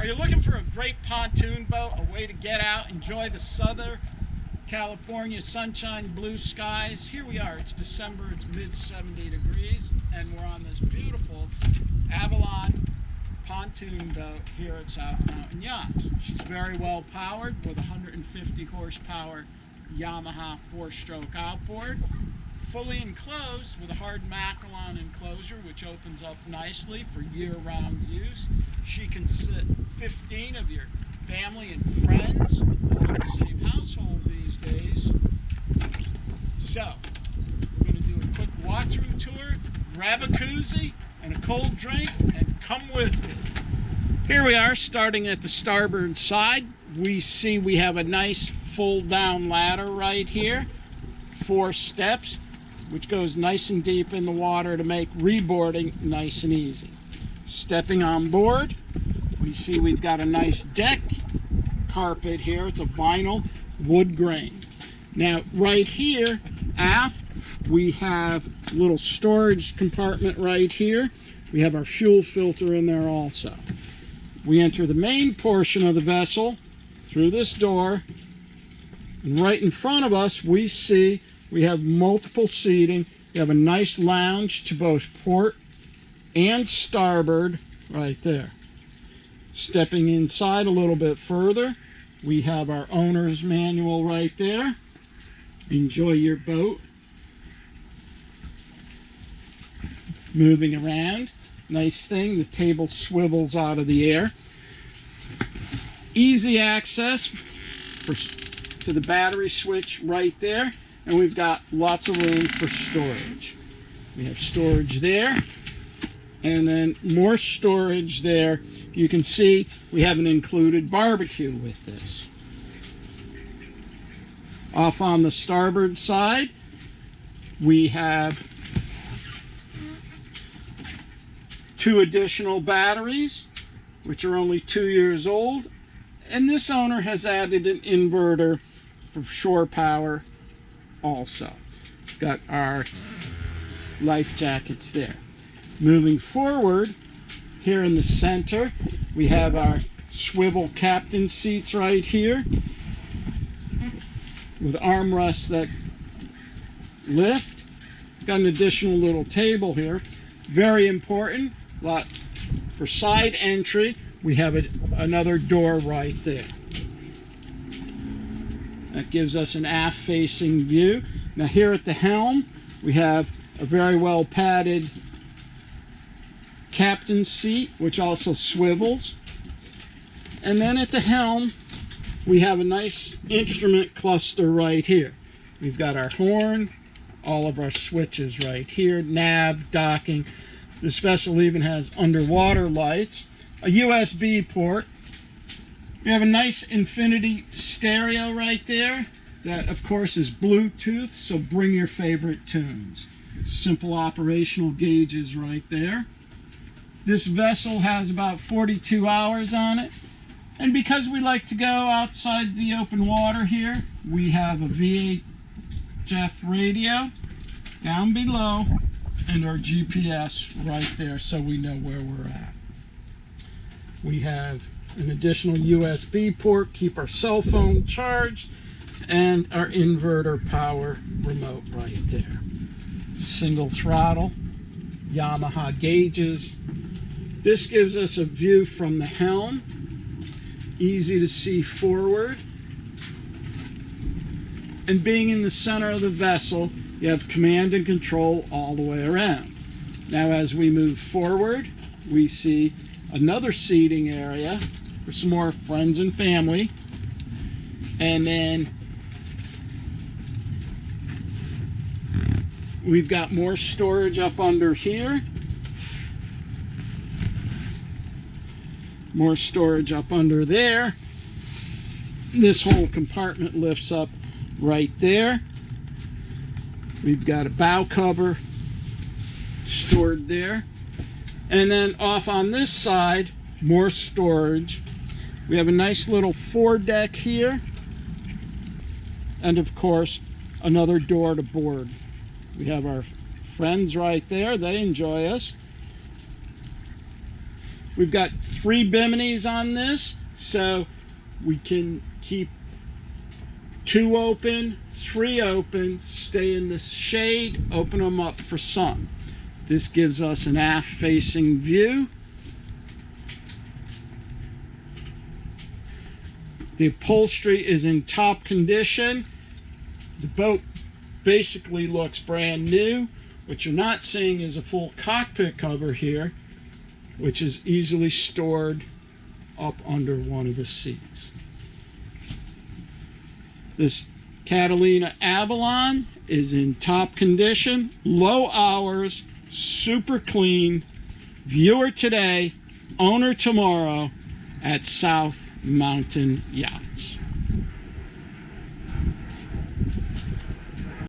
Are you looking for a great pontoon boat, a way to get out, enjoy the Southern California sunshine, blue skies? Here we are, it's December, it's mid 70 degrees, and we're on this beautiful Avalon pontoon boat here at South Mountain Yachts. She's very well powered with 150 horsepower Yamaha 4-stroke outboard, fully enclosed with a hard Avalon enclosure which opens up nicely for year-round use. She can sit 15 of your family and friends all in the same household these days. So, we're going to do a quick walk-through tour, grab a koozie and a cold drink, and come with me. Here we are, starting at the starboard side. We see we have a nice fold-down ladder right here, 4 steps, which goes nice and deep in the water to make reboarding nice and easy. Stepping on board, we see we've got a nice deck carpet here. It's a vinyl wood grain. Now, right here, aft, we have a little storage compartment right here. We have our fuel filter in there also. We enter the main portion of the vessel through this door, and right in front of us we see we have multiple seating. We have a nice lounge to both port and starboard right there. Stepping inside a little bit further, we have our owner's manual right there. Enjoy your boat. Moving around. Nice thing, the table swivels out of the air. Easy access to the battery switch right there. And we've got lots of room for storage. We have storage there, and then more storage there. You can see we have an included barbecue with this. Off on the starboard side, we have 2 additional batteries, which are only 2 years old. And this owner has added an inverter for shore power also. Got our life jackets there. Moving forward, here in the center, we have our swivel captain seats right here with armrests that lift. Got an additional little table here. Very important. Lot for side entry. We have another door right there. That gives us an aft-facing view. Now here at the helm, we have a very well padded captain's seat, which also swivels. And then at the helm, we have a nice instrument cluster right here. We've got our horn, all of our switches right here, nav, docking. This vessel even has underwater lights, a USB port. We have a nice infinity stereo right there that, of course, is Bluetooth, so bring your favorite tunes. Simple operational gauges right there. This vessel has about 42 hours on it, and because we like to go outside the open water here, we have a VHF radio down below and our GPS right there so we know where we're at. We have an additional USB port, keep our cell phone charged, and our inverter power remote right there. Single throttle, Yamaha gauges. This gives us a view from the helm, easy to see forward. And being in the center of the vessel, you have command and control all the way around. Now as we move forward, we see another seating area for some more friends and family. And then we've got more storage up under here. More storage up under there. This whole compartment lifts up right there. We've got a bow cover stored there. And then off on this side, more storage. We have a nice little foredeck here. And of course, another door to board. We have our friends right there. They enjoy us. We've got 3 biminis on this, so we can keep 2 open, 3 open, stay in the shade, open them up for sun. This gives us an aft-facing view. The upholstery is in top condition. The boat basically looks brand new. What you're not seeing is a full cockpit cover here, which is easily stored up under one of the seats. This Catalina Avalon is in top condition, low hours, super clean. Viewer today, owner tomorrow at South Mountain Yachts.